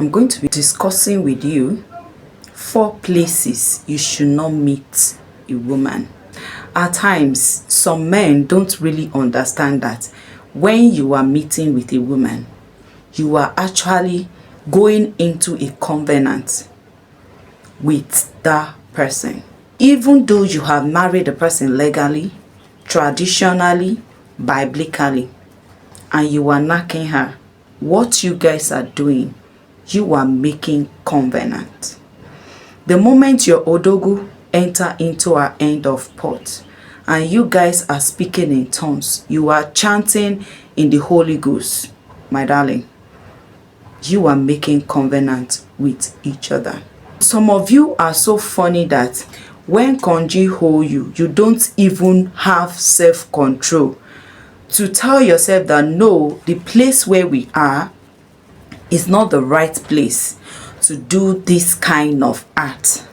I'm going to be discussing with you 4 places you should not meet a woman. At times, some men don't really understand that when you are meeting with a woman, you are actually going into a covenant with that person. Even though you have married the person legally, traditionally, biblically, and you are knacking her, what you guys are doing, you are making covenant. The moment your odogu enter into our end of pot and you guys are speaking in tongues, you are chanting in the Holy Ghost, my darling, you are making covenant with each other. Some of you are so funny that when konji hold you, you don't even have self-control to tell yourself that no, the place where we are is not the right place to do this kind of act.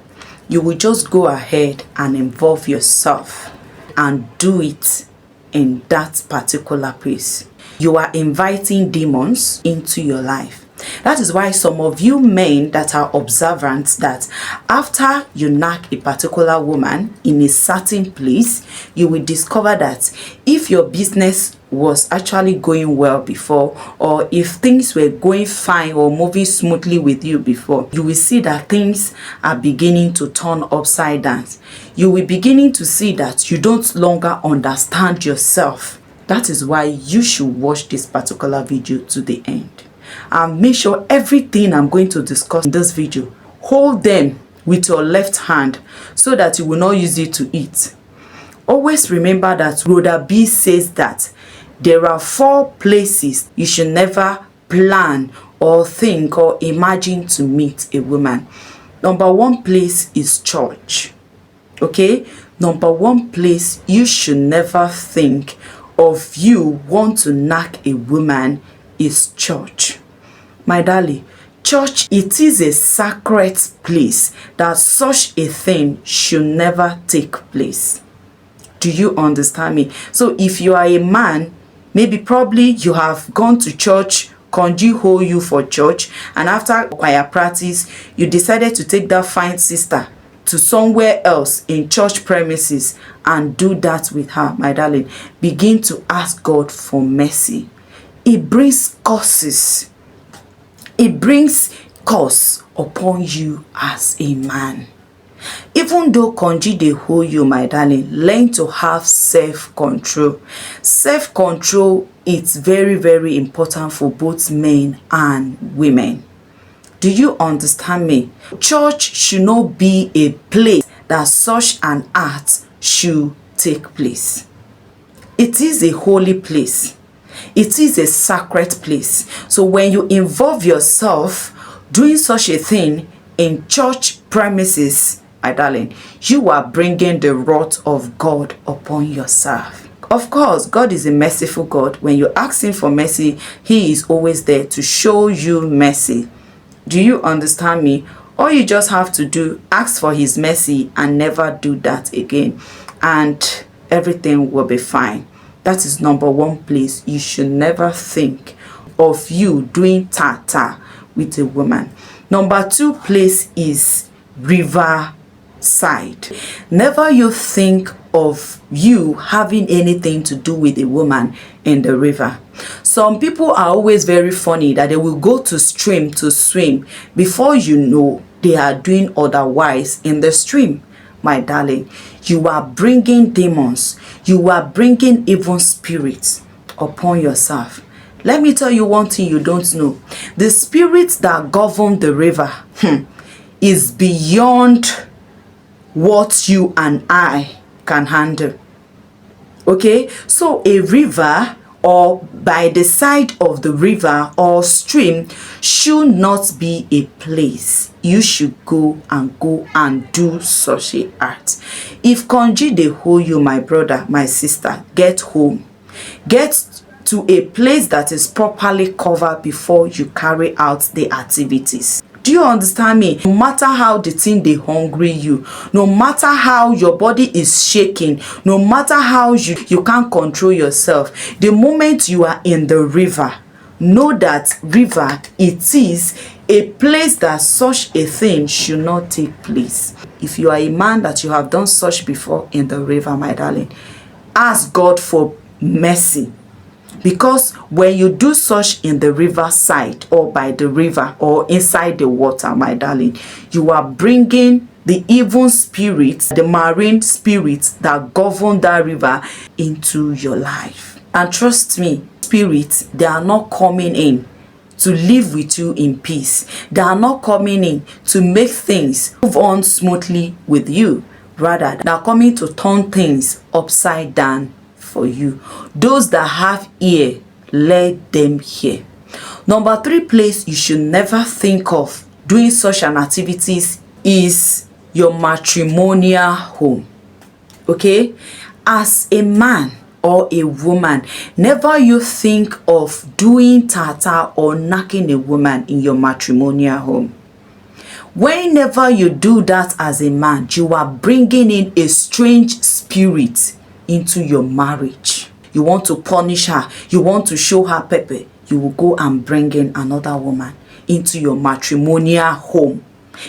You will just go ahead and involve yourself and do it in that particular place. You are inviting demons into your life. That is why some of you men that are observant, that after you knack a particular woman in a certain place, you will discover that if your business was actually going well before, or if things were going fine or moving smoothly with you before, you will see that things are beginning to turn upside down. You will beginning to see that you don't longer understand yourself. That is why you should watch this particular video to the end. And make sure everything I'm going to discuss in this video, hold them with your left hand so that you will not use it to eat. Always remember that Rhoda-b says that there are 4 places you should never plan or think or imagine to meet a woman. Number 1 place is church. Okay? Number 1 place you should never think of you want to knack a woman is church. My darling, church, it is a sacred place that such a thing should never take place. Do you understand me? So if you are a man, maybe probably you have gone to church, konji hold you for church, and after choir practice, you decided to take that fine sister to somewhere else in church premises and do that with her. My darling, begin to ask God for mercy. It brings curses. It brings curse upon you as a man. Even though konji dey hold you, my darling, learn to have self-control. Self-control is very, very important for both men and women. Do you understand me? Church should not be a place that such an act should take place. It is a holy place. It is a sacred place. So when you involve yourself doing such a thing in church premises, my darling, you are bringing the wrath of God upon yourself. Of course, God is a merciful God. When you ask him for mercy, he is always there to show you mercy. Do you understand me? All you just have to do, ask for his mercy and never do that again, and everything will be fine. That is number 1 place you should never think of you doing ta-ta with a woman. Number 2 place is river side. Never you think of you having anything to do with a woman in the river. Some people are always very funny that they will go to stream to swim. Before you know, they are doing otherwise in the stream. My darling, you are bringing demons. You are bringing evil spirits upon yourself. Let me tell you one thing you don't know. The spirits that govern the river is beyond what you and I can handle. Okay? So a river, or by the side of the river or stream, should not be a place you should go and do such a act. If konji dey hold you, my brother, my sister, get home. Get to a place that is properly covered before you carry out the activities. Do you understand me? No matter how the thing dey hungry you, no matter how your body is shaking, no matter how you can't control yourself, the moment you are in the river, know that river, it is a place that such a thing should not take place. If you are a man that you have done such before in the river, my darling, ask God for mercy. Because when you do such in the river side or by the river or inside the water, my darling, you are bringing the evil spirits, the marine spirits that govern that river into your life. And trust me, spirits, they are not coming in to live with you in peace. They are not coming in to make things move on smoothly with you. Rather, they are coming to turn things upside down for you. Those that have ear, let them hear. Number 3 place you should never think of doing such an activities is your matrimonial home. Okay? As a man or a woman, never you think of doing tata or knacking a woman in your matrimonial home. Whenever you do that as a man, you are bringing in a strange spirit into your marriage. You want to punish her, you want to show her pepper, you will go and bring in another woman into your matrimonial home,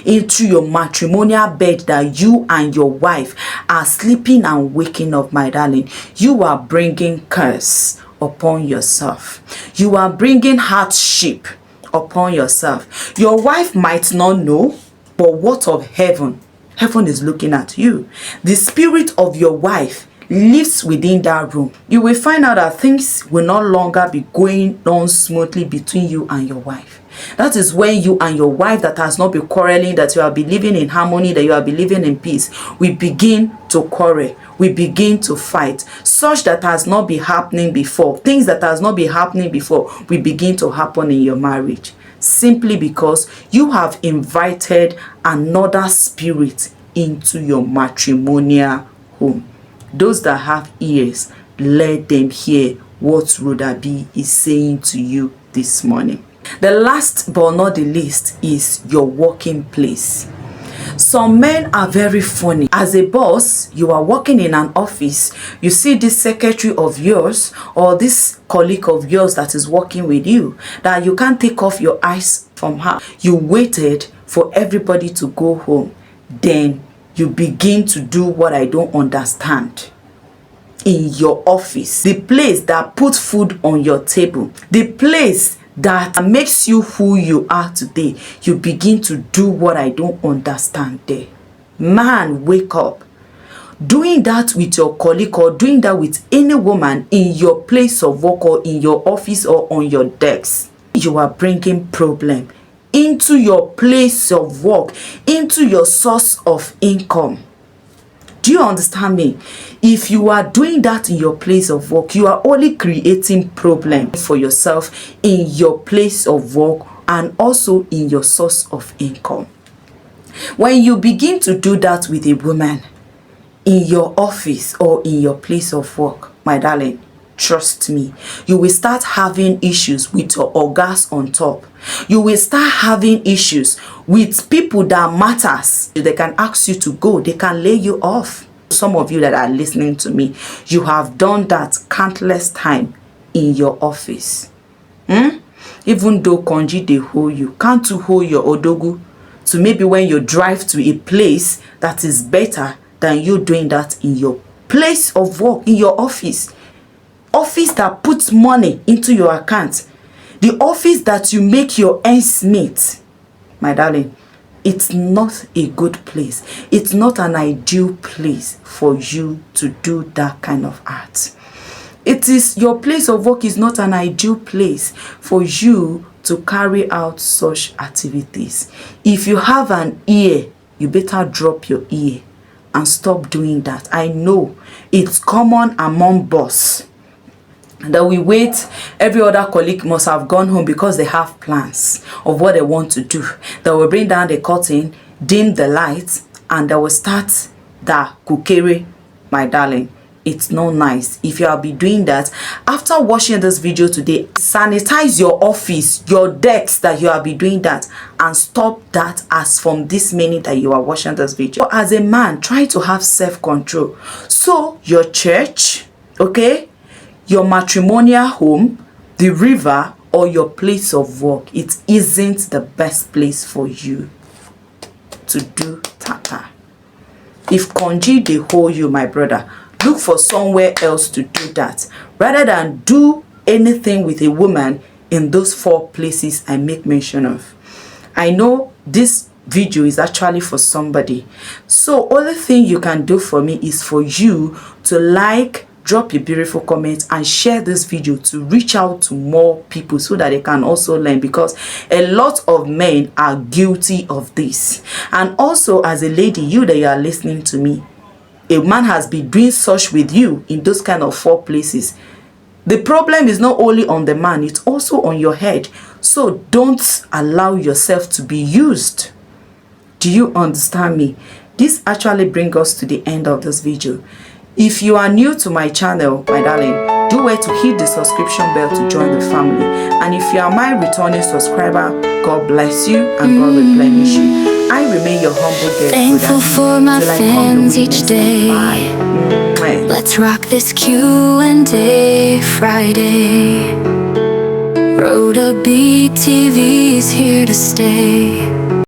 into your matrimonial bed that you and your wife are sleeping and waking up, my darling. You are bringing curse upon yourself. You are bringing hardship upon yourself. Your wife might not know, but what of heaven? Heaven is looking at you. The spirit of your wife lives within that room. You will find out that things will no longer be going on smoothly between you and your wife. That is when you and your wife that has not been quarreling, that you are be living in harmony, that you are be living in peace, we begin to quarrel. We begin to fight. Such that has not been happening before. Things that has not been happening before will begin to happen in your marriage. Simply because you have invited another spirit into your matrimonial home. Those that have ears, let them hear what Rhoda-b is saying to you this morning. The last but not the least is your working place. Some men are very funny. As a boss, you are working in an office, you see this secretary of yours or this colleague of yours that is working with you, that you can't take off your eyes from her. You waited for everybody to go home. Then you begin to do what I don't understand. In your office, the place that puts food on your table, the place that makes you who you are today, you begin to do what I don't understand there. Man, wake up. Doing that with your colleague or doing that with any woman in your place of work or in your office or on your desk, you are bringing problem into your place of work, into your source of income. Do you understand me? If you are doing that in your place of work, you are only creating problem for yourself in your place of work and also in your source of income. When you begin to do that with a woman in your office or in your place of work, my darling, trust me, you will start having issues with your orgas on top. You will start having issues with people that matters. They can ask you to go. They can lay you off. Some of you that are listening to me, you have done that countless time in your office. Even though Konji they hold you, can't you hold your odogu to maybe when you drive to a place that is better than you doing that in your place of work, in your office. Office that puts money into your account, the office that you make your ends meet, my darling, it's not a good place. It's not an ideal place for you to do that kind of art. It is, your place of work is not an ideal place for you to carry out such activities. If you have an ear, you better drop your ear and stop doing that. I know it's common among boss that we wait, every other colleague must have gone home because they have plans of what they want to do. They will bring down the curtain, dim the lights, and they will start the kukere, my darling. It's not nice. If you will be doing that, after watching this video today, sanitize your office, your decks that you will be doing that, and stop that as from this minute that you are watching this video. As a man, try to have self-control. So your church, okay, your matrimonial home, the river, or your place of work, it isn't the best place for you to do tata. If konji they hold you, my brother, look for somewhere else to do that, rather than do anything with a woman in those 4 places I make mention of. I know this video is actually for somebody, so only thing you can do for me is for you to like, drop your beautiful comments, and share this video to reach out to more people so that they can also learn, because a lot of men are guilty of this. And also, as a lady, you that you are listening to me, a man has been doing such with you in those kind of 4 places. The problem is not only on the man, it's also on your head. So don't allow yourself to be used. Do you understand me? This actually brings us to the end of this video. If you are new to my channel, my darling, do well to hit the subscription bell to join the family. And if you are my returning subscriber, God bless you and God replenish you. I remain your humble guest. Thankful for my fans each day. Let's rock this Q&A Friday. Rhoda-b TV's here to stay.